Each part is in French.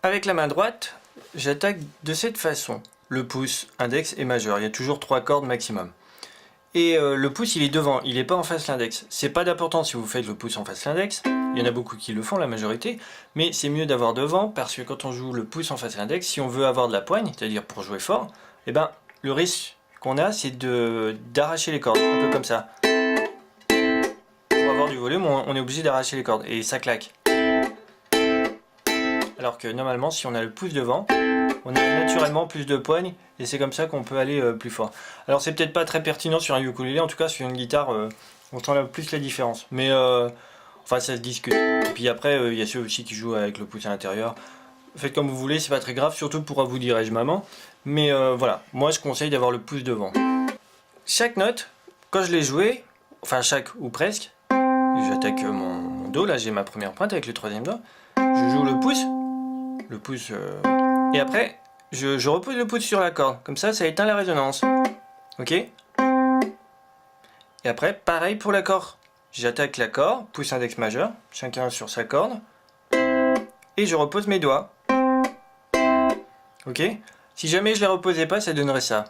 Avec la main droite, j'attaque de cette façon. Le pouce, index et majeur. Il y a toujours 3 cordes maximum. Et le pouce, il est devant, il n'est pas en face l'index. C'est pas d'importance si vous faites le pouce en face l'index. Il y en a beaucoup qui le font, la majorité. Mais c'est mieux d'avoir devant, parce que quand on joue le pouce en face l'index, si on veut avoir de la poigne, c'est-à-dire pour jouer fort, eh ben, le risque qu'on a, c'est d'arracher les cordes, un peu comme ça. Pour avoir du volume, on est obligé d'arracher les cordes, et ça claque. Alors que normalement, si on a le pouce devant, on a naturellement plus de poigne et c'est comme ça qu'on peut aller plus fort. Alors c'est peut-être pas très pertinent sur un ukulélé, en tout cas sur une guitare, on sent plus la différence. Mais enfin ça se discute. Et puis après, il y a ceux aussi qui jouent avec le pouce à l'intérieur. Faites comme vous voulez, c'est pas très grave, surtout pour vous dirais-je maman. Mais voilà, moi je conseille d'avoir le pouce devant. Chaque note, quand je l'ai joué, enfin chaque ou presque, j'attaque mon Do, là j'ai ma première pointe avec le troisième doigt. Je joue le pouce. Et après, je repose le pouce sur la corde. Comme ça éteint la résonance. Ok? Et après, pareil pour l'accord. J'attaque l'accord, pouce index majeur, chacun sur sa corde. Et je repose mes doigts. Ok? Si jamais je les reposais pas, ça donnerait ça.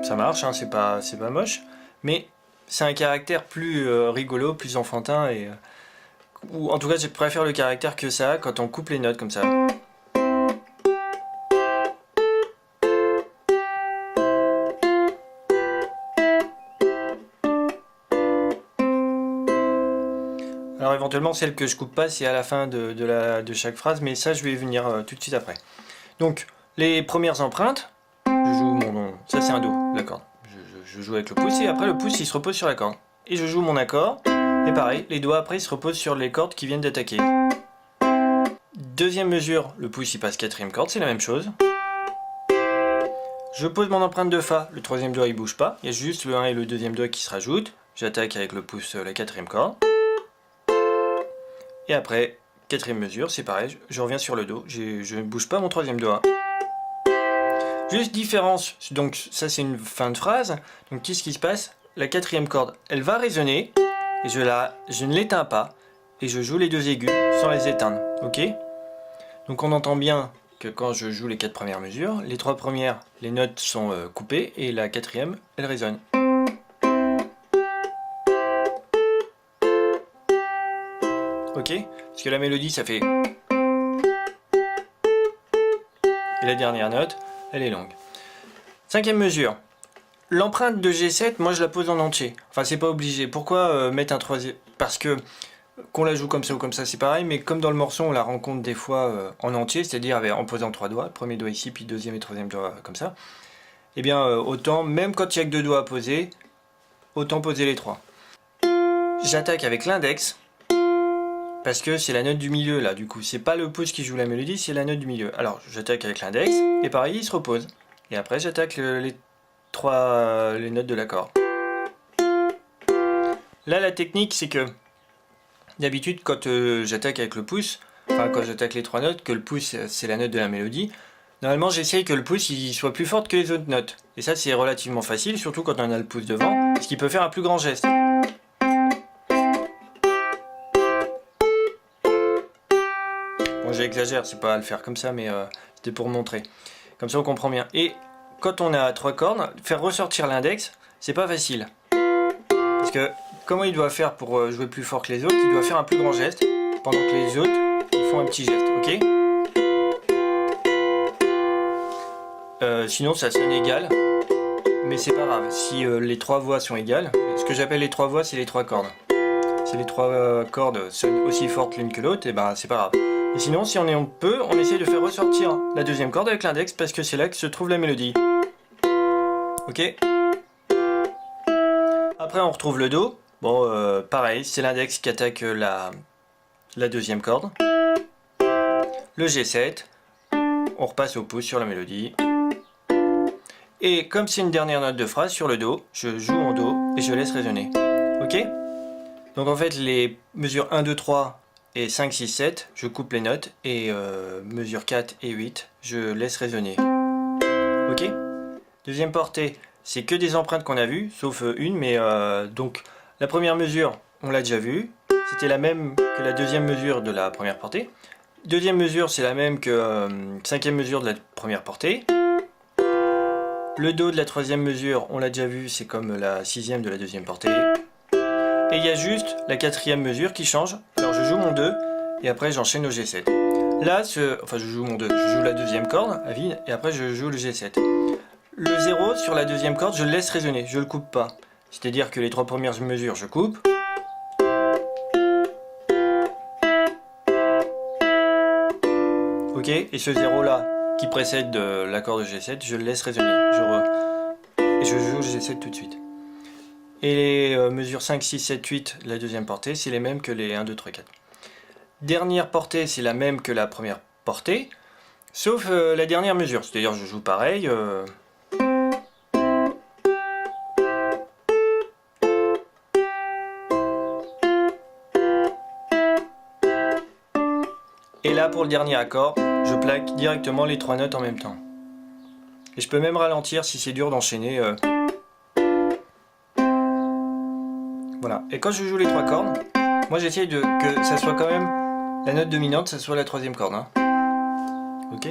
Ça marche, hein, c'est pas moche, mais c'est un caractère plus rigolo, plus enfantin, et ou en tout cas je préfère le caractère que ça a quand on coupe les notes comme ça. Alors éventuellement celle que je coupe pas, c'est à la fin de chaque phrase, mais ça je vais y venir tout de suite après. Donc les premières empreintes, je joue ça c'est un Do, la corde. Je joue avec le pouce et après le pouce il se repose sur la corde. Et je joue mon accord, et pareil, les doigts après ils se reposent sur les cordes qui viennent d'attaquer. Deuxième mesure, le pouce il passe quatrième corde, c'est la même chose. Je pose mon empreinte de Fa, le troisième doigt il bouge pas, il y a juste le 1 et le deuxième doigt qui se rajoutent. J'attaque avec le pouce la quatrième corde. Et après, quatrième mesure, c'est pareil, je reviens sur le Do, je ne bouge pas mon troisième doigt. Juste différence, donc ça c'est une fin de phrase, donc qu'est-ce qui se passe? La quatrième corde, elle va résonner, et je ne l'éteins pas, et je joue les deux aigus sans les éteindre, ok? Donc on entend bien que quand je joue les 4 premières mesures, les 3 premières, les notes sont coupées, et la quatrième, elle résonne. Ok? Parce que la mélodie ça fait... Et la dernière note, elle est longue. Cinquième mesure. L'empreinte de G7, moi je la pose en entier. Enfin c'est pas obligé. Pourquoi mettre un troisième? Parce que qu'on la joue comme ça ou comme ça c'est pareil, mais comme dans le morceau on la rencontre des fois en entier, c'est-à-dire en posant 3 doigts, premier doigt ici, puis deuxième et troisième doigt comme ça. Et bien autant, même quand il n'y a que 2 doigts à poser, autant poser les 3. J'attaque avec l'index. Parce que c'est la note du milieu là, du coup. C'est pas le pouce qui joue la mélodie, c'est la note du milieu. Alors, j'attaque avec l'index, et pareil, il se repose. Et après, j'attaque les notes de l'accord. Là, la technique, c'est que d'habitude, quand j'attaque avec le pouce, enfin, quand j'attaque les 3 notes, que le pouce, c'est la note de la mélodie, normalement, j'essaye que le pouce il soit plus fort que les autres notes. Et ça, c'est relativement facile, surtout quand on a le pouce devant, parce qu'il peut faire un plus grand geste. Bon, j'exagère, c'est pas à le faire comme ça, mais c'était pour montrer. Comme ça, on comprend bien. Et quand on a 3 cordes, faire ressortir l'index, c'est pas facile. Parce que comment il doit faire pour jouer plus fort que les autres? Il doit faire un plus grand geste, pendant que les autres, ils font un petit geste, ok? Sinon, ça sonne égal, mais c'est pas grave. Si les 3 voix sont égales, ce que j'appelle les 3 voix, c'est les 3 cordes. Si les 3 cordes sonnent aussi fortes l'une que l'autre, et ben c'est pas grave. Et sinon, si on peut, on essaie de faire ressortir la deuxième corde avec l'index parce que c'est là que se trouve la mélodie. Ok? Après, on retrouve le Do. Bon, pareil, c'est l'index qui attaque la deuxième corde. Le G7. On repasse au pouce sur la mélodie. Et comme c'est une dernière note de phrase sur le Do, je joue en Do et je laisse résonner. Ok? Donc en fait, les mesures 1, 2, 3... et 5, 6, 7, je coupe les notes, et mesure 4 et 8, je laisse résonner. Ok? Deuxième portée, c'est que des empreintes qu'on a vues, sauf une, mais donc la première mesure, on l'a déjà vue. C'était la même que la deuxième mesure de la première portée. Deuxième mesure, c'est la même que cinquième mesure de la première portée. Le Do de la troisième mesure, on l'a déjà vu, c'est comme la sixième de la deuxième portée. Et il y a juste la quatrième mesure qui change. Alors je joue mon 2 et après j'enchaîne au G7. Là, enfin je joue mon 2, je joue la deuxième corde à vide et après je joue le G7. Le 0 sur la deuxième corde, je le laisse résonner, je le coupe pas. C'est-à-dire que les trois premières mesures, je coupe. Ok, et ce 0 là, qui précède l'accord de G7, je le laisse résonner. Et je joue le G7 tout de suite. Et les mesures 5, 6, 7, 8, la deuxième portée, c'est les mêmes que les 1, 2, 3, 4. Dernière portée, c'est la même que la première portée, sauf la dernière mesure. C'est-à-dire je joue pareil. Et là, pour le dernier accord, je plaque directement les trois notes en même temps. Et je peux même ralentir si c'est dur d'enchaîner. Voilà. Et quand je joue les trois cordes, moi j'essaye que ça soit quand même la note dominante, ça soit la troisième corde. Hein. Ok ?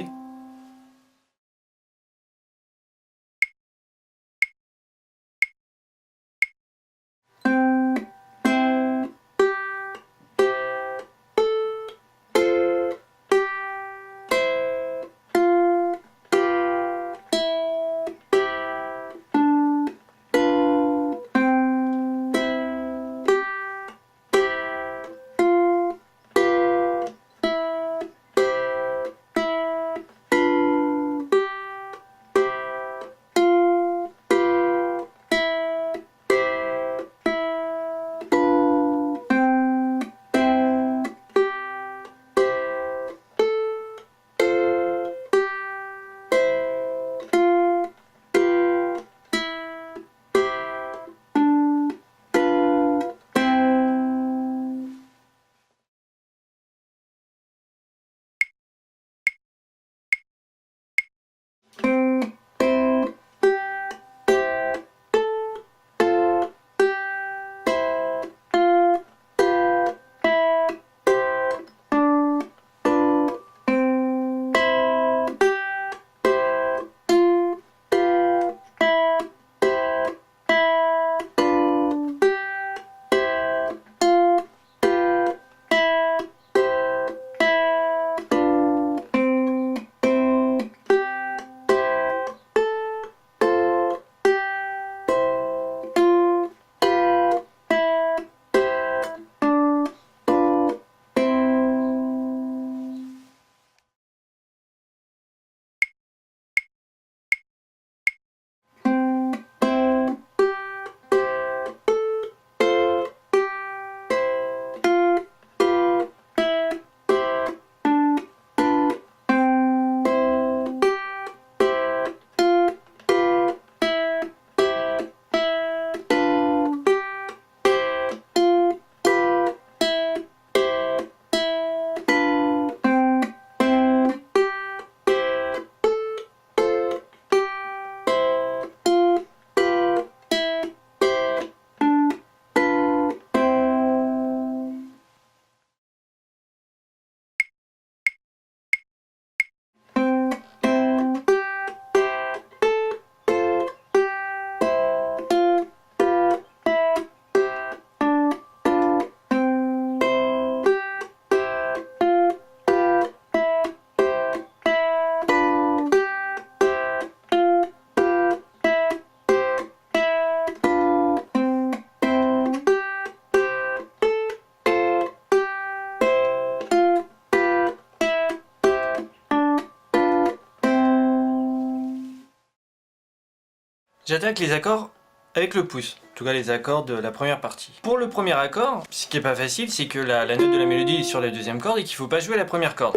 J'attaque les accords avec le pouce, en tout cas les accords de la première partie. Pour le premier accord, ce qui est pas facile, c'est que la note de la mélodie est sur la deuxième corde et qu'il faut pas jouer la première corde.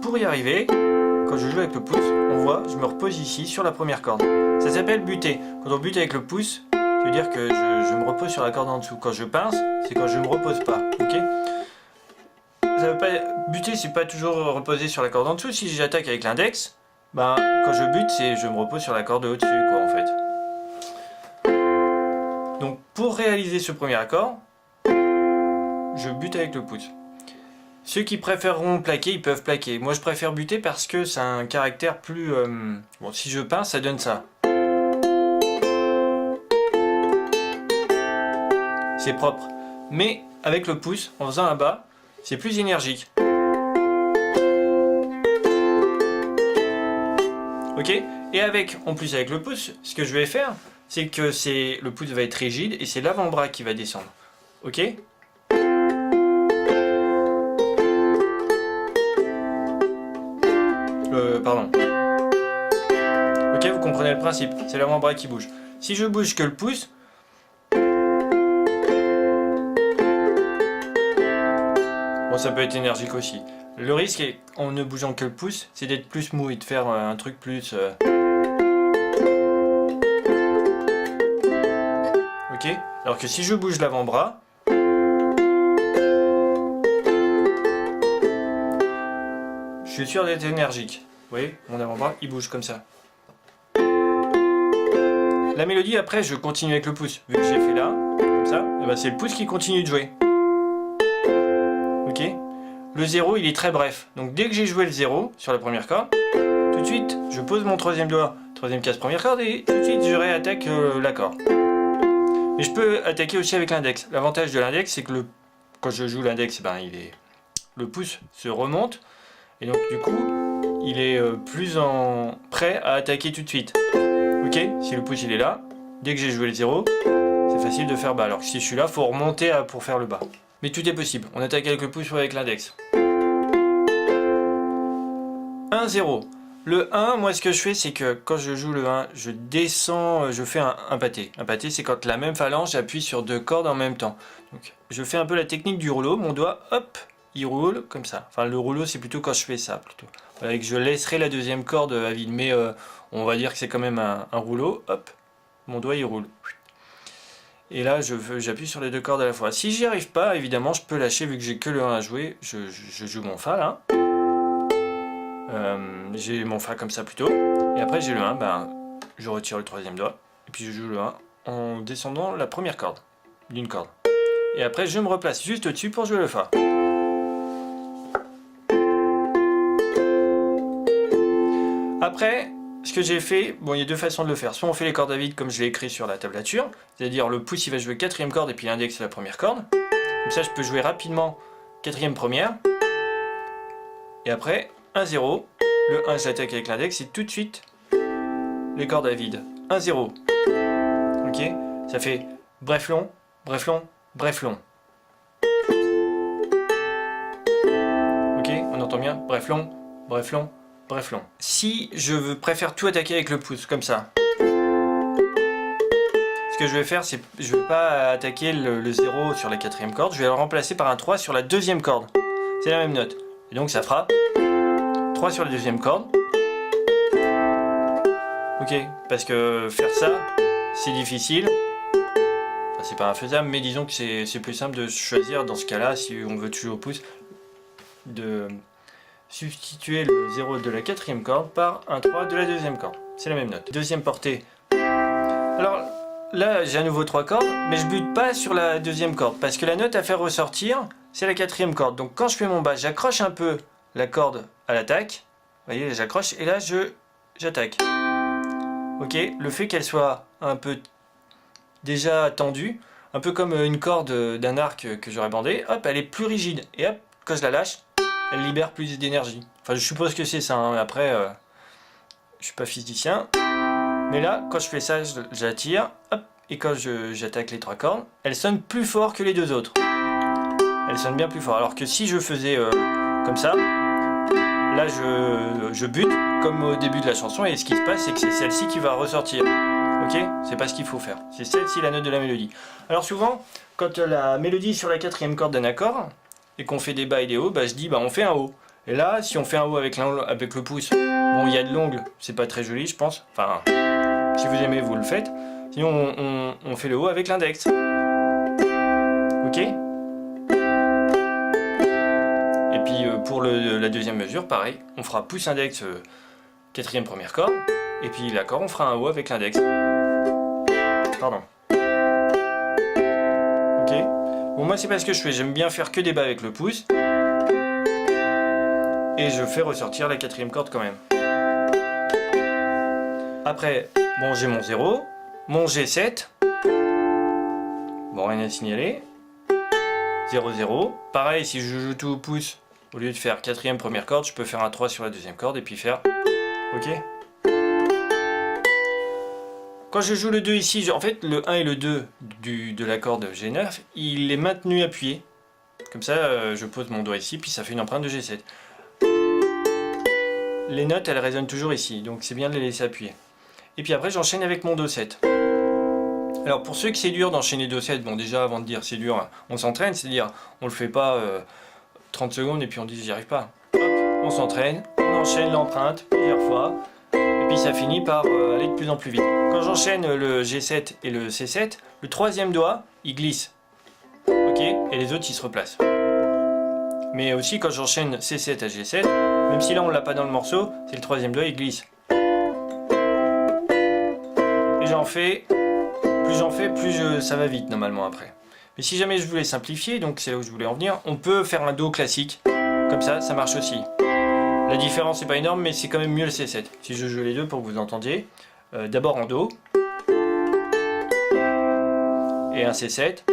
Pour y arriver, quand je joue avec le pouce, on voit, je me repose ici sur la première corde. Ça s'appelle buter. Quand on bute avec le pouce, ça veut dire que je me repose sur la corde en dessous. Quand je pince, c'est quand je me repose pas, ok ? Ça veut pas... Buter, c'est pas toujours reposer sur la corde en dessous. Si j'attaque avec l'index, ben, quand je bute, je me repose sur la corde au-dessus, quoi, en fait. Donc, pour réaliser ce premier accord, je bute avec le pouce. Ceux qui préféreront plaquer, ils peuvent plaquer. Moi, je préfère buter parce que ça a un caractère plus... Bon, si je pince, ça donne ça. C'est propre. Mais avec le pouce, en faisant un bas, c'est plus énergique. Ok? Et en plus avec le pouce, ce que je vais faire, c'est que le pouce va être rigide et c'est l'avant-bras qui va descendre. Ok? Pardon. Ok, vous comprenez le principe, c'est l'avant-bras qui bouge. Si je bouge que le pouce, bon, ça peut être énergique aussi. Le risque, en ne bougeant que le pouce, c'est d'être plus mou et de faire un truc plus... Ok? Alors que si je bouge l'avant-bras, je suis sûr d'être énergique. Vous voyez, mon avant-bras, il bouge comme ça. La mélodie, après, je continue avec le pouce. Vu que j'ai fait là, comme ça, et ben c'est le pouce qui continue de jouer. Ok? Le 0, il est très bref. Donc dès que j'ai joué le 0 sur la première corde, tout de suite, je pose mon troisième doigt, troisième case, première corde, et tout de suite, je réattaque l'accord. Mais je peux attaquer aussi avec l'index. L'avantage de l'index, c'est que quand je joue l'index, ben, le pouce se remonte, et donc du coup, il est plus prêt à attaquer tout de suite. Ok, si le pouce il est là, dès que j'ai joué le 0, c'est facile de faire bas. Alors que si je suis là, il faut remonter pour faire le bas. Mais tout est possible, on attaque avec le pouce ou avec l'index. 1, 0. Le 1, moi ce que je fais, c'est que quand je joue le 1, je descends, je fais un pâté. Un pâté, c'est quand la même phalange appuie sur deux cordes en même temps. Donc, je fais un peu la technique du rouleau, mon doigt, hop, il roule comme ça. Enfin, le rouleau, c'est plutôt quand je fais ça, plutôt. Voilà, et que je laisserai la deuxième corde à vide, mais on va dire que c'est quand même un rouleau, hop, mon doigt il roule. Et là, j'appuie sur les deux cordes à la fois. Si j'y arrive pas, évidemment, je peux lâcher, vu que j'ai que le 1 à jouer, je joue mon Fa là. J'ai mon Fa comme ça plutôt. Et après, j'ai le 1, ben, je retire le troisième doigt. Et puis je joue le 1 en descendant la première corde, d'une corde. Et après, je me replace juste au-dessus pour jouer le Fa. Après, ce que j'ai fait, bon, il y a deux façons de le faire. Soit on fait les cordes à vide comme je l'ai écrit sur la tablature, c'est-à-dire le pouce il va jouer quatrième corde et puis l'index c'est la première corde. Comme ça je peux jouer rapidement quatrième première. Et après 1-0, le 1 j'attaque avec l'index et tout de suite les cordes à vide. 1-0. Ok, ça fait bref long, bref long, bref long. Ok, on entend bien, bref long, bref long. Bref long. Si je préfère tout attaquer avec le pouce, comme ça. Ce que je vais faire, c'est je ne vais pas attaquer le 0 sur la quatrième corde, je vais le remplacer par un 3 sur la deuxième corde. C'est la même note. Et donc ça fera 3 sur la deuxième corde. Ok, parce que faire ça, c'est difficile. Enfin, c'est pas infaisable, mais disons que c'est plus simple de choisir dans ce cas-là, si on veut toujours au pouce, de substituer le 0 de la quatrième corde par un 3 de la deuxième corde. C'est la même note. Deuxième portée. Alors là, j'ai à nouveau 3 cordes, mais je bute pas sur la deuxième corde, parce que la note à faire ressortir, c'est la quatrième corde. Donc quand je fais mon bas, j'accroche un peu la corde à l'attaque. Vous voyez, j'accroche, et là, j'attaque. Ok, le fait qu'elle soit un peu déjà tendue, un peu comme une corde d'un arc que j'aurais bandé, hop, elle est plus rigide. Et hop, quand je la lâche, elle libère plus d'énergie. Enfin, je suppose que c'est ça, hein. Après, je suis pas physicien. Mais là, quand je fais ça, j'attire, hop, et quand j'attaque les 3 cordes, elles sonnent plus fort que les deux autres. Elles sonnent bien plus fort. Alors que si je faisais comme ça, là, je bute, comme au début de la chanson, et ce qui se passe, c'est que c'est celle-ci qui va ressortir. Ok? C'est pas ce qu'il faut faire. C'est celle-ci la note de la mélodie. Alors souvent, quand la mélodie est sur la quatrième corde d'un accord, et qu'on fait des bas et des hauts, bah je dis bah on fait un haut. Et là, si on fait un haut avec le pouce, bon il y a de l'ongle, c'est pas très joli je pense. Enfin, si vous aimez vous le faites. Sinon on fait le haut avec l'index. Ok? Et puis pour la deuxième mesure, pareil, on fera pouce index quatrième première corde, et puis l'accord on fera un haut avec l'index. Pardon. Ok. Bon, moi c'est pas ce que je fais, j'aime bien faire que des bas avec le pouce. Et je fais ressortir la quatrième corde quand même. Après, bon, j'ai mon 0, mon G7. Bon, rien à signaler. 0, 0. Pareil, si je joue tout au pouce, au lieu de faire quatrième première corde, je peux faire un 3 sur la deuxième corde et puis faire... Ok. Quand je joue le 2 ici, en fait, le 1 et le 2 de la corde G9, il est maintenu appuyé. Comme ça, je pose mon doigt ici, puis ça fait une empreinte de G7. Les notes, elles résonnent toujours ici, donc c'est bien de les laisser appuyer. Et puis après, j'enchaîne avec mon Do7. Alors pour ceux que c'est dur d'enchaîner Do7, bon déjà avant de dire c'est dur, on s'entraîne, c'est-à-dire on le fait pas 30 secondes et puis on dit j'y arrive pas. Hop, on s'entraîne, on enchaîne l'empreinte plusieurs fois, et puis ça finit par aller de plus en plus vite. Quand j'enchaîne le G7 et le C7, le troisième doigt, il glisse. Ok, et les autres ils se replacent. Mais aussi quand j'enchaîne C7 à G7, même si là on l'a pas dans le morceau, c'est le troisième doigt, il glisse. Et j'en fais, plus ça va vite normalement après. Mais si jamais je voulais simplifier, donc c'est là où je voulais en venir, on peut faire un Do classique, comme ça marche aussi. La différence n'est pas énorme, mais c'est quand même mieux le C7. Si je joue les deux pour que vous entendiez, d'abord en Do, et un C7.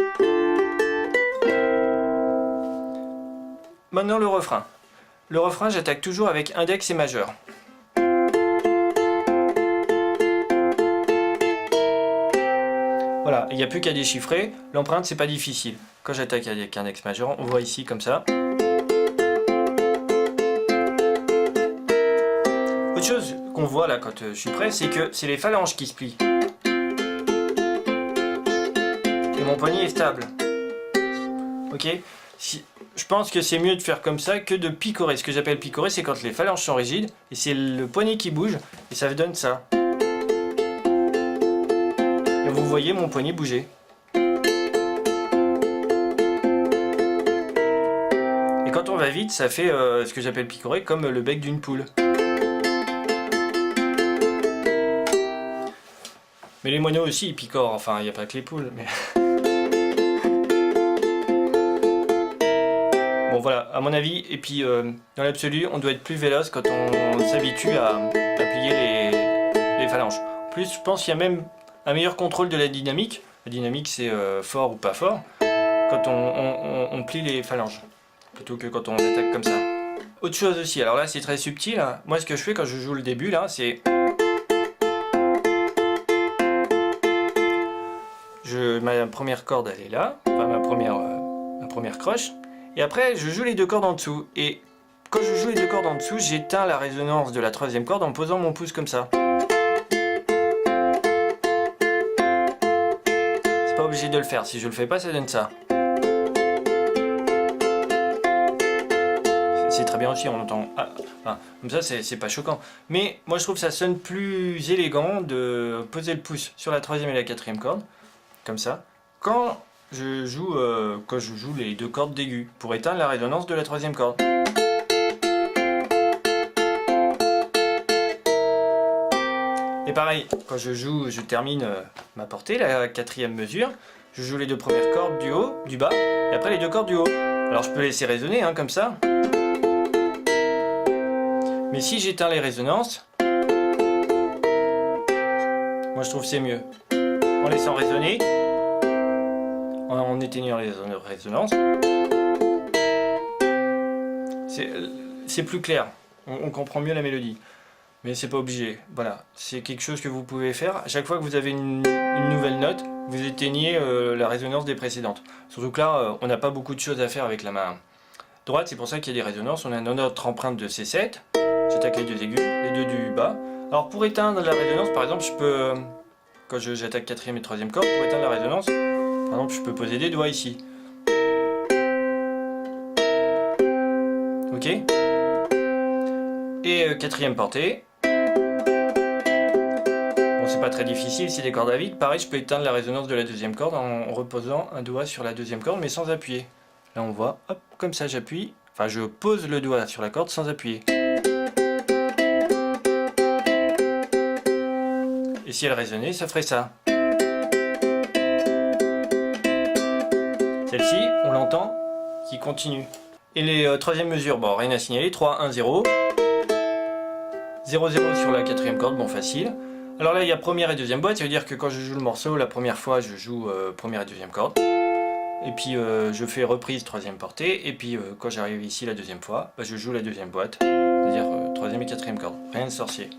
Maintenant le refrain. Le refrain, j'attaque toujours avec index et majeur. Voilà, il n'y a plus qu'à déchiffrer. L'empreinte, c'est pas difficile. Quand j'attaque avec index majeur, on voit ici comme ça. Autre chose qu'on voit là quand je suis prêt, c'est que c'est les phalanges qui se plient. Et mon poignet est stable. Ok ? Je pense que c'est mieux de faire comme ça que de picorer. Ce que j'appelle picorer, c'est quand les phalanges sont rigides et c'est le poignet qui bouge et ça donne ça. Et vous voyez mon poignet bouger. Et quand on va vite, ça fait ce que j'appelle picorer comme le bec d'une poule. Mais les moineaux aussi ils picorent, enfin il n'y a pas que les poules. Mais... Bon voilà, à mon avis, et puis dans l'absolu, on doit être plus véloce quand on s'habitue à plier les phalanges. En plus, je pense qu'il y a même un meilleur contrôle de la dynamique. La dynamique, c'est fort ou pas fort, quand on plie les phalanges, plutôt que quand on attaque comme ça. Autre chose aussi, alors là c'est très subtil, hein. Moi ce que je fais quand je joue le début, là, c'est... Ma première corde, elle est là, enfin ma première croche. Et après, je joue les deux cordes en dessous. Et quand je joue les deux cordes en dessous, j'éteins la résonance de la troisième corde en posant mon pouce comme ça. C'est pas obligé de le faire. Si je le fais pas, ça donne ça. C'est très bien aussi, on entend... Ah, enfin, comme ça, c'est pas choquant. Mais moi, je trouve que ça sonne plus élégant de poser le pouce sur la troisième et la quatrième corde. Comme ça. Quand je joue les deux cordes d'aigu pour éteindre la résonance de la troisième corde. Et pareil, quand je termine ma portée, la quatrième mesure, je joue les deux premières cordes du haut, du bas, et après les deux cordes du haut. Alors je peux laisser résonner hein, comme ça. Mais si j'éteins les résonances, moi je trouve c'est mieux. En laissant résonner, en éteignant les résonances, c'est plus clair, on comprend mieux la mélodie, mais c'est pas obligé. Voilà, c'est quelque chose que vous pouvez faire. À chaque fois que vous avez une nouvelle note, vous éteignez la résonance des précédentes. Surtout que là, on n'a pas beaucoup de choses à faire avec la main droite, c'est pour ça qu'il y a des résonances. On a notre empreinte de C7, j'attaque les deux aigus, les deux du bas. Alors pour éteindre la résonance, par exemple, je peux... Quand j'attaque quatrième et troisième corde, pour éteindre la résonance, par exemple, je peux poser des doigts ici. Ok. Et quatrième portée. Bon, c'est pas très difficile, c'est des cordes à vide. Pareil, je peux éteindre la résonance de la deuxième corde en reposant un doigt sur la deuxième corde, mais sans appuyer. Là, on voit, hop, comme ça, j'appuie. Enfin, je pose le doigt sur la corde sans appuyer. Et si elle résonnait, ça ferait ça. Celle-ci, on l'entend, qui continue. Et les troisièmes mesures, bon, rien à signaler, 3, 1, 0. 0, 0 sur la quatrième corde, bon, facile. Alors là, il y a première et deuxième boîte, ça veut dire que quand je joue le morceau, la première fois, je joue première et deuxième corde. Et puis je fais reprise troisième portée, et puis quand j'arrive ici la deuxième fois, bah, je joue la deuxième boîte, c'est-à-dire troisième et quatrième corde. Rien de sorcier.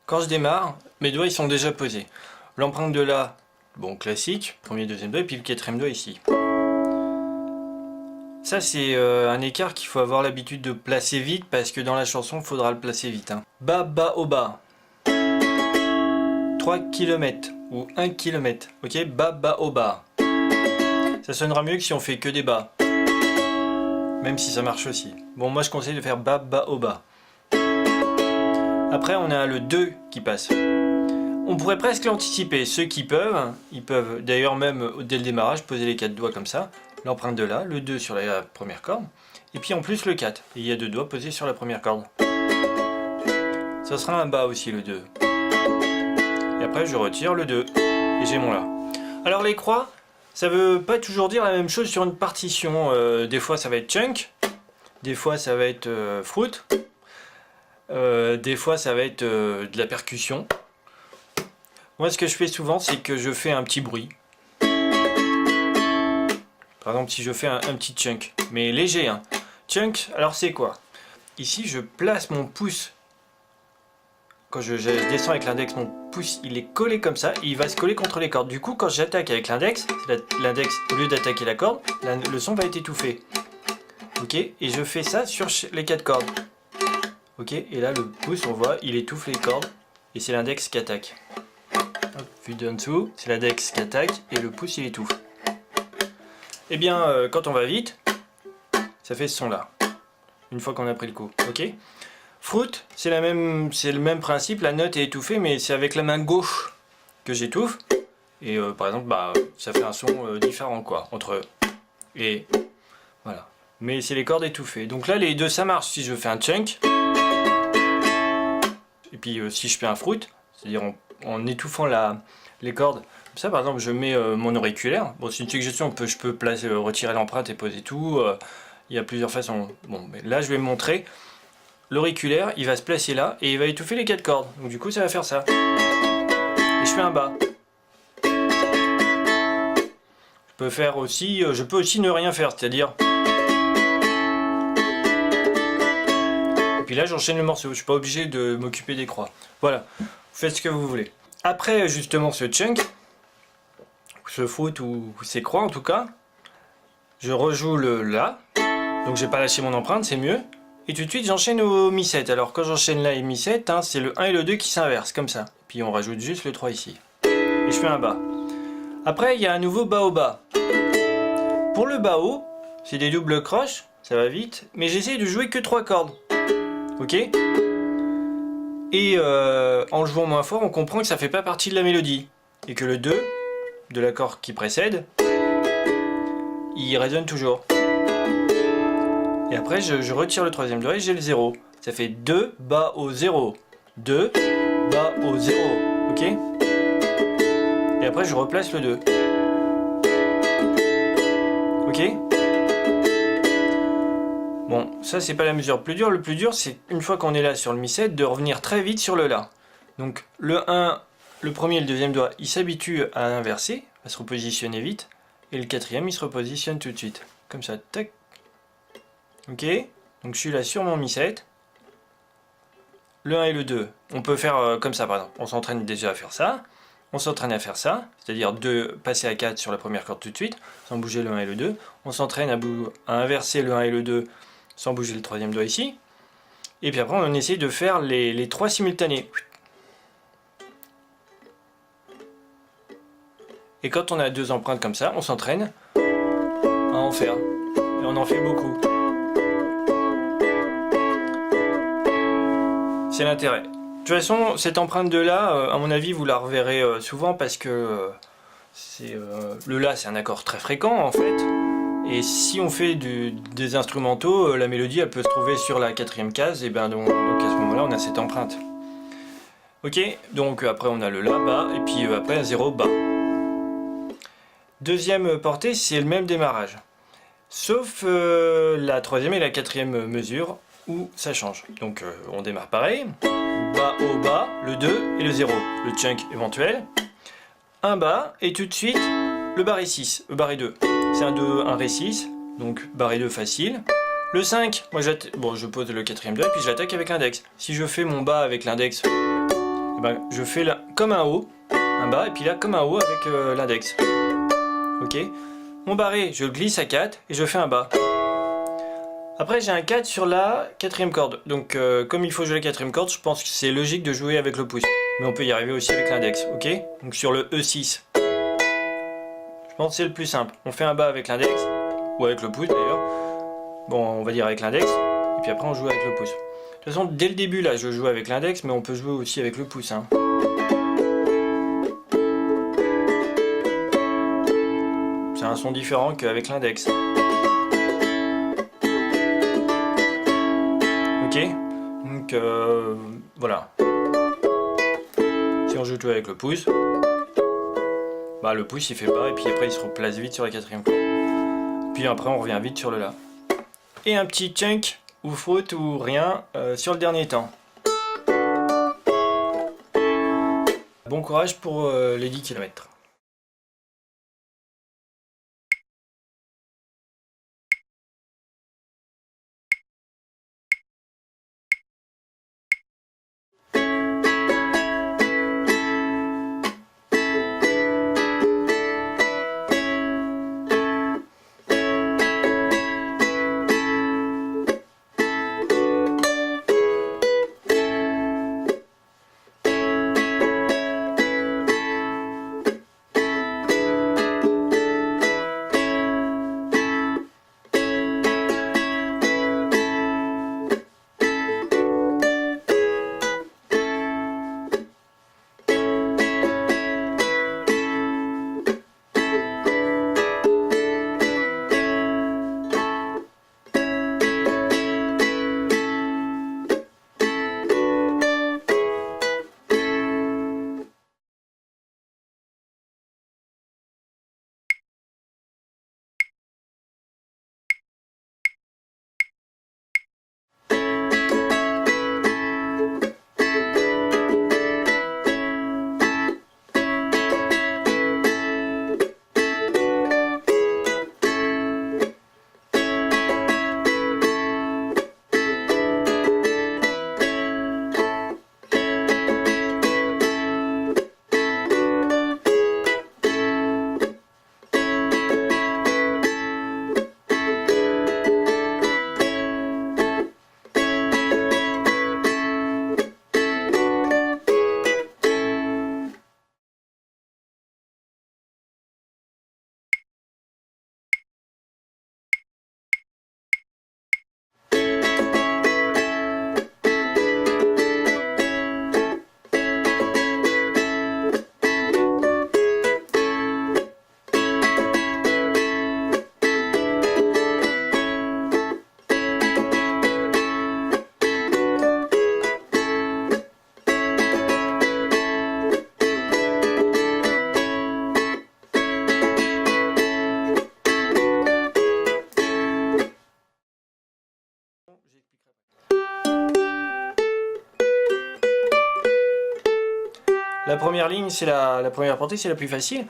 Quand je démarre, mes doigts ils sont déjà posés. L'empreinte de La, bon classique, premier, deuxième doigt, et puis le quatrième doigt ici. Ça c'est un écart qu'il faut avoir l'habitude de placer vite, parce que dans la chanson il faudra le placer vite. Hein. Ba, ba, au bas. 3 km ou 1 km. Ok, ba, ba, au bas. Ça sonnera mieux que si on fait que des bas. Même si ça marche aussi. Bon, moi je conseille de faire ba, ba, au bas. Après, on a le 2 qui passe. On pourrait presque l'anticiper. Ceux qui peuvent, ils peuvent d'ailleurs même dès le démarrage poser les 4 doigts comme ça. L'empreinte de La, le 2 sur la première corde. Et puis en plus le 4. Et il y a 2 doigts posés sur la première corde. Ça sera un bas aussi le 2. Et après je retire le 2. Et j'ai mon La. Alors les croix, ça veut pas toujours dire la même chose sur une partition. Des fois ça va être chunk. Des fois ça va être fruit. Des fois ça va être de la percussion. Moi ce que je fais souvent c'est que je fais un petit bruit. Par exemple si je fais un petit chunk, mais léger hein. Chunk, alors c'est quoi? Ici je place mon pouce. Quand je descends avec l'index, mon pouce il est collé comme ça et il va se coller contre les cordes. Du coup quand j'attaque avec l'index, au lieu d'attaquer la corde, le son va être étouffé. Ok, et je fais ça sur les 4 cordes. Ok, et là le pouce on voit il étouffe les cordes et c'est l'index qui attaque. Hop, vu d'en dessous, c'est l'index qui attaque et le pouce il étouffe. Et bien quand on va vite, ça fait ce son là. Une fois qu'on a pris le coup. Ok. Fruit, c'est le même principe, la note est étouffée mais c'est avec la main gauche que j'étouffe. Et par exemple bah ça fait un son différent quoi entre et voilà. Mais c'est les cordes étouffées. Donc là les deux ça marche si je fais un chunk. Et puis si je fais un fruit, c'est-à-dire en étouffant les cordes, comme ça par exemple je mets mon auriculaire, bon c'est une suggestion, je peux retirer l'empreinte et poser tout, il y a plusieurs façons, bon mais là je vais me montrer, l'auriculaire il va se placer là et il va étouffer les 4 cordes, donc du coup ça va faire ça, et je fais un bas, Je peux aussi ne rien faire, c'est-à-dire... Et puis là, j'enchaîne le morceau. Je suis pas obligé de m'occuper des croix. Voilà, vous faites ce que vous voulez. Après, justement, ce chunk, ce foot ou ces croix en tout cas, je rejoue le La. Donc j'ai pas lâché mon empreinte, c'est mieux. Et tout de suite, j'enchaîne au Mi7. Alors quand j'enchaîne La et Mi7, hein, c'est le 1 et le 2 qui s'inversent, comme ça. Puis on rajoute juste le 3 ici. Et je fais un bas. Après, il y a un nouveau bas au bas. Pour le bas haut, c'est des doubles croches, ça va vite, mais j'essaie de jouer que 3 cordes. Ok? Et en le jouant moins fort, on comprend que ça fait pas partie de la mélodie. Et que le 2, de l'accord qui précède, il résonne toujours. Et après, je retire le troisième doigt et j'ai le 0. Ça fait 2 bas au 0. 2 bas au 0. Ok? Et après, je replace le 2. Ok? Bon, ça c'est pas la mesure plus dure. Le plus dur, c'est une fois qu'on est là sur le Mi7, de revenir très vite sur le La. Donc le 1, le premier et le deuxième doigt, il s'habitue à inverser, à se repositionner vite. Et le quatrième, il se repositionne tout de suite. Comme ça, tac. Ok? Donc je suis là sur mon Mi7. Le 1 et le 2, on peut faire comme ça par exemple. On s'entraîne déjà à faire ça. On s'entraîne à faire ça, c'est-à-dire passer à 4 sur la première corde tout de suite, sans bouger le 1 et le 2. On s'entraîne à inverser le 1 et le 2 sans bouger le troisième doigt ici. Et puis après, on essaye de faire les 3 simultanés. Et quand on a 2 empreintes comme ça, on s'entraîne à en faire. Et on en fait beaucoup. C'est l'intérêt. De toute façon, cette empreinte de La, à mon avis, vous la reverrez souvent parce que le La, c'est un accord très fréquent en fait. Et si on fait des instrumentaux, la mélodie, elle peut se trouver sur la 4e case, et ben donc à ce moment-là, on a cette empreinte. Ok, donc après on a le La, Bas, et puis après un 0, Bas. Deuxième portée, c'est le même démarrage. Sauf la 3e et la 4e mesure, où ça change. Donc on démarre pareil. Bas au bas, le 2 et le 0, le chunk éventuel. Un bas, et tout de suite, le barré 6, le barré 2. C'est un 2, un ré 6, donc barré 2 facile. Le 5, moi je pose le 4e doigt et puis je l'attaque avec l'index. Si je fais mon bas avec l'index, eh ben, je fais là comme un haut, un bas, et puis là comme un haut avec l'index. Ok. Mon barré, je glisse à 4 et je fais un bas. Après j'ai un 4 sur la 4e corde, donc comme il faut jouer la 4e corde, je pense que c'est logique de jouer avec le pouce. Mais on peut y arriver aussi avec l'index, ok? Donc sur le E6. Je pense que c'est le plus simple. On fait un bas avec l'index, ou avec le pouce d'ailleurs. Bon, on va dire avec l'index, et puis après on joue avec le pouce. De toute façon, dès le début là, je joue avec l'index, mais on peut jouer aussi avec le pouce. Hein. C'est un son différent qu'avec l'index. Ok? Donc voilà. Si on joue tout avec le pouce, bah le pouce il fait bas et puis après il se replace vite sur la 4e corde. Puis après on revient vite sur le La. Et un petit chunk ou faute ou rien sur le dernier temps. Bon courage pour les 10 km. La première ligne, c'est la première portée, c'est la plus facile.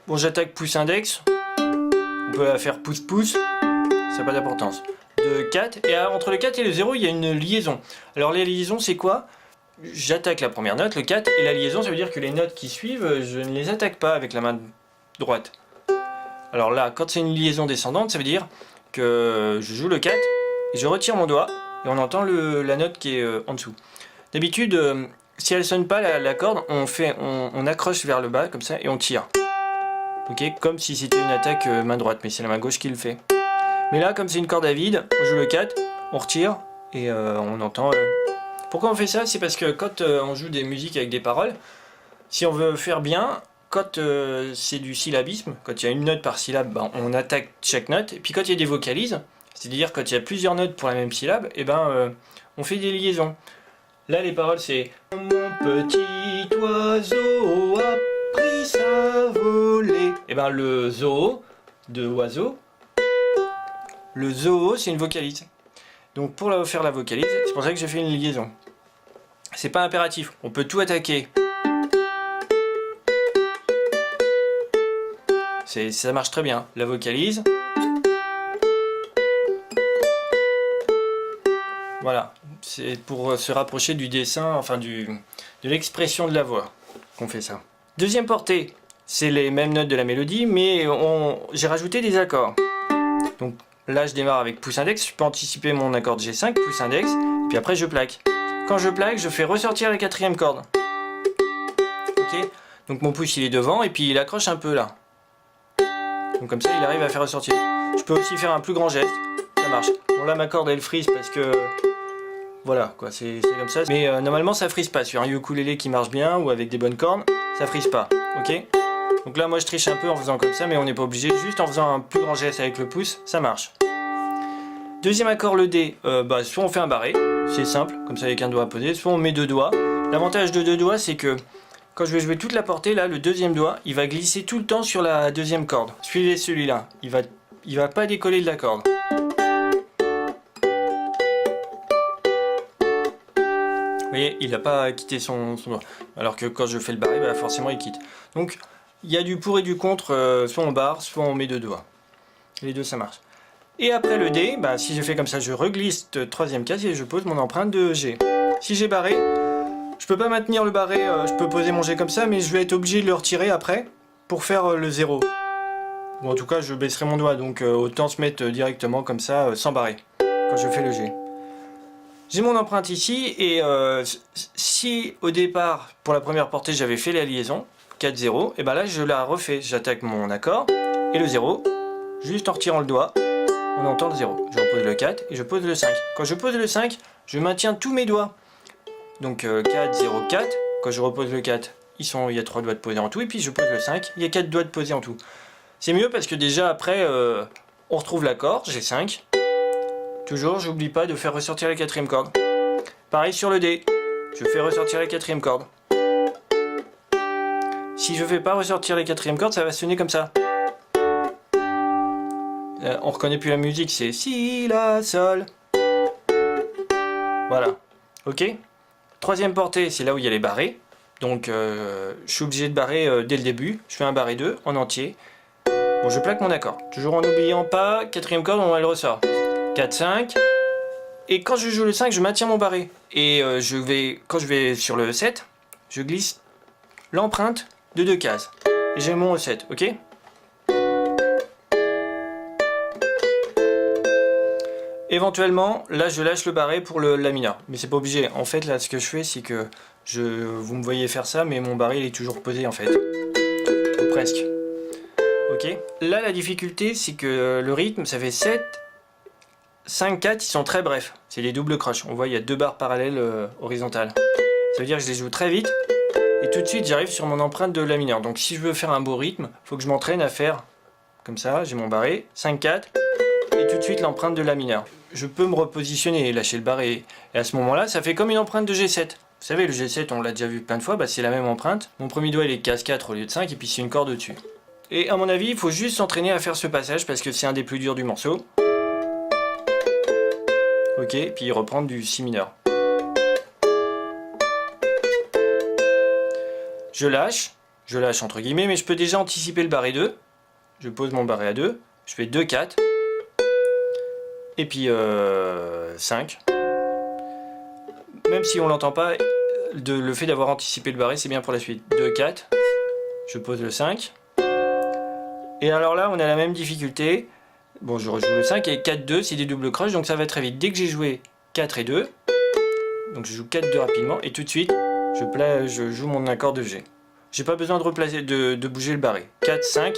Bon, j'attaque pouce index. On peut la faire pouce-pouce. Ça n'a pas d'importance. De 4. Et entre le 4 et le 0, il y a une liaison. Alors, les liaisons, c'est quoi? J'attaque la première note, le 4, et la liaison, ça veut dire que les notes qui suivent, je ne les attaque pas avec la main droite. Alors là, quand c'est une liaison descendante, ça veut dire que je joue le 4, et je retire mon doigt, et on entend la note qui est en dessous. D'habitude, si elle sonne pas la corde, on accroche vers le bas, comme ça, et on tire. Ok, comme si c'était une attaque main droite, mais c'est la main gauche qui le fait. Mais là, comme c'est une corde à vide, on joue le 4, on retire, et on entend... Pourquoi on fait ça? C'est parce que quand on joue des musiques avec des paroles, si on veut faire bien, quand c'est du syllabisme, quand il y a une note par syllabe, ben, on attaque chaque note. Et puis quand il y a des vocalises, c'est-à-dire quand il y a plusieurs notes pour la même syllabe, et on fait des liaisons. Là, les paroles, c'est « Mon petit oiseau a pris sa volée ». Et ben le zoo de oiseau, le zoo, c'est une vocalise. Donc pour faire la vocalise, c'est pour ça que j'ai fait une liaison. C'est pas impératif, on peut tout attaquer. Ça marche très bien. La vocalise. Voilà, c'est pour se rapprocher du dessin, enfin de l'expression de la voix qu'on fait ça. Deuxième portée, c'est les mêmes notes de la mélodie, mais j'ai rajouté des accords. Donc là, je démarre avec pouce index, je peux anticiper mon accord de G5, pouce index, et puis après je plaque. Quand je plaque, je fais ressortir la quatrième corde. Ok. Donc mon pouce il est devant, et puis il accroche un peu là. Donc comme ça, il arrive à faire ressortir. Je peux aussi faire un plus grand geste, ça marche. Bon là, ma corde elle frise parce que... Voilà, quoi, c'est comme ça. Mais normalement, ça frise pas. Sur un ukulélé qui marche bien, ou avec des bonnes cordes, ça frise pas. Ok. Donc là, moi je triche un peu en faisant comme ça, mais on n'est pas obligé. Juste en faisant un plus grand geste avec le pouce, ça marche. Deuxième accord, le D, soit on fait un barré, c'est simple, comme ça avec un doigt posé, soit on met deux doigts. L'avantage de deux doigts, c'est que quand je vais jouer toute la portée, là, le deuxième doigt, il va glisser tout le temps sur la deuxième corde. Suivez celui-là, il va pas décoller de la corde. Vous voyez, il n'a pas quitté son doigt. Alors que quand je fais le barré, forcément il quitte. Donc, il y a du pour et du contre, soit on barre, soit on met deux doigts. Les deux, ça marche. Et après le D, si je fais comme ça, je reglisse le troisième case et je pose mon empreinte de G. Si j'ai barré, je peux pas maintenir le barré, je peux poser mon G comme ça, mais je vais être obligé de le retirer après pour faire le 0. Ou en tout cas, je baisserai mon doigt, donc autant se mettre directement comme ça, sans barrer, quand je fais le G. J'ai mon empreinte ici, et si au départ, pour la première portée, j'avais fait la liaison, 4-0, et là je la refais, j'attaque mon accord, et le 0, juste en retirant le doigt, on entend le 0. Je repose le 4 et je pose le 5. Quand je pose le 5, je maintiens tous mes doigts. Donc 4, 0, 4. Quand je repose le 4, il y a 3 doigts de posés en tout. Et puis je pose le 5, il y a 4 doigts de posés en tout. C'est mieux parce que déjà après, on retrouve l'accord, j'ai 5. Toujours, j'oublie pas de faire ressortir la quatrième corde. Pareil sur le D, je fais ressortir la quatrième corde. Si je fais pas ressortir la quatrième corde, ça va sonner comme ça. On reconnaît plus la musique, c'est Si, La, Sol. Voilà, ok. Troisième portée, c'est là où il y a les barrés. Donc je suis obligé de barrer dès le début. Je fais un barré 2 en entier. Bon, je plaque mon accord. Toujours en n'oubliant pas, quatrième corde, elle ressort. 4, 5. Et quand je joue le 5, je maintiens mon barré. Et quand je vais sur le 7, je glisse l'empreinte de 2 cases. Et j'ai mon E7, ok. Éventuellement, là je lâche le barré pour la mineure, mais c'est pas obligé. En fait, là ce que je fais, c'est que vous me voyez faire ça, mais mon barré il est toujours posé en fait. Ou presque. Ok. Là la difficulté, c'est que le rythme, ça fait 7, 5, 4, ils sont très brefs. C'est des doubles croches. On voit, il y a 2 barres parallèles horizontales. Ça veut dire que je les joue très vite, et tout de suite j'arrive sur mon empreinte de la mineure. Donc si je veux faire un beau rythme, faut que je m'entraîne à faire comme ça, j'ai mon barré, 5, 4. Et tout de suite l'empreinte de la mineure. Je peux me repositionner et lâcher le barré. Et à ce moment-là, ça fait comme une empreinte de G7. Vous savez, le G7, on l'a déjà vu plein de fois, c'est la même empreinte. Mon premier doigt, il est case 4 au lieu de 5, et puis c'est une corde au-dessus. Et à mon avis, il faut juste s'entraîner à faire ce passage, parce que c'est un des plus durs du morceau. Ok. ok, puis reprendre du si mineur. Je lâche entre guillemets, mais je peux déjà anticiper le barré 2. Je pose mon barré à 2, je fais 2, 4, et puis 5. Même si on l'entend pas, le fait d'avoir anticipé le barré, c'est bien pour la suite. 2, 4, je pose le 5. Et alors là, on a la même difficulté. Bon, je rejoue le 5 et 4, 2, c'est des doubles croches, donc ça va très vite. Dès que j'ai joué 4 et 2, donc je joue 4, 2 rapidement, et tout de suite, je joue mon accord de G. J'ai pas besoin de replacer, de bouger le barré. 4, 5,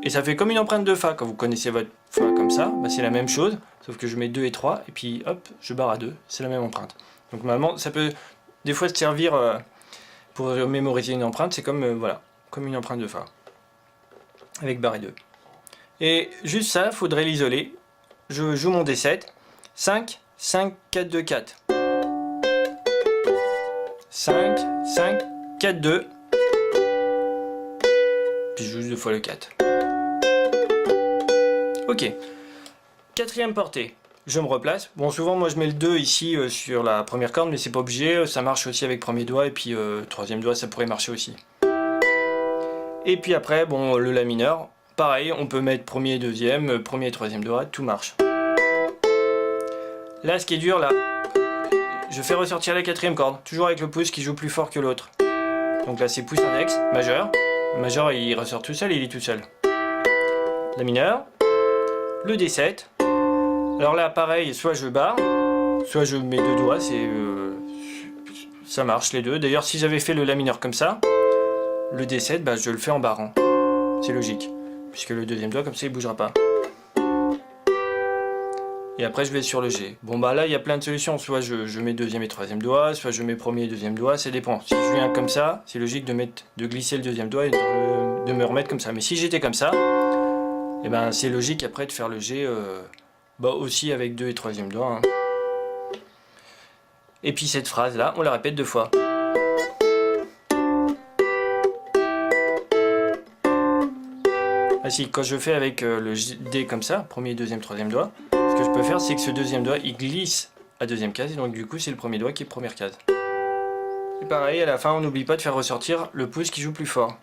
et ça fait comme une empreinte de Fa. Quand vous connaissez votre Fa comme ça, bah c'est la même chose, sauf que je mets 2 et 3, et puis hop, je barre à 2, c'est la même empreinte. Donc normalement, ça peut des fois se servir pour mémoriser une empreinte, c'est comme, voilà, comme une empreinte de Fa, avec barré 2. Et juste ça, il faudrait l'isoler. Je joue mon D7, 5, 5, 4, 2, 4. 5, 5, 4, 2. Puis je joue 2 fois le 4. Ok. Quatrième portée. Je me replace. Bon, souvent, moi, je mets le 2 ici sur la première corde, mais c'est pas obligé. Ça marche aussi avec premier doigt, et puis troisième doigt, ça pourrait marcher aussi. Et puis après, bon, le La mineur. Pareil, on peut mettre premier et deuxième, premier et troisième doigt, tout marche. Là, ce qui est dur, là, je fais ressortir la quatrième corde, toujours avec le pouce qui joue plus fort que l'autre. Donc là, c'est pouce index, majeur. Le majeur, il ressort tout seul, il est tout seul. La mineur, le D7. Alors là, pareil, soit je barre, soit je mets deux doigts, ça marche les deux. D'ailleurs, si j'avais fait le La mineur comme ça, le D7, bah, je le fais en barrant. C'est logique, puisque le deuxième doigt, comme ça, il ne bougera pas. Et après, je vais sur le G. Bon, bah là, il y a plein de solutions. Soit je mets deuxième et troisième doigt, soit je mets premier et deuxième doigt, ça dépend. Si je viens comme ça, c'est logique de glisser le deuxième doigt et de me remettre comme ça. Mais si j'étais comme ça, eh ben, c'est logique après de faire le G bah, aussi avec deux et troisième doigt. Hein. Et puis cette phrase-là, on la répète 2 fois. Ah si, quand je fais avec le D comme ça, premier, deuxième, troisième doigt, ce que je peux faire, c'est que ce deuxième doigt, il glisse à deuxième case, et donc du coup, c'est le premier doigt qui est première case. Et pareil, à la fin, on n'oublie pas de faire ressortir le pouce qui joue plus fort.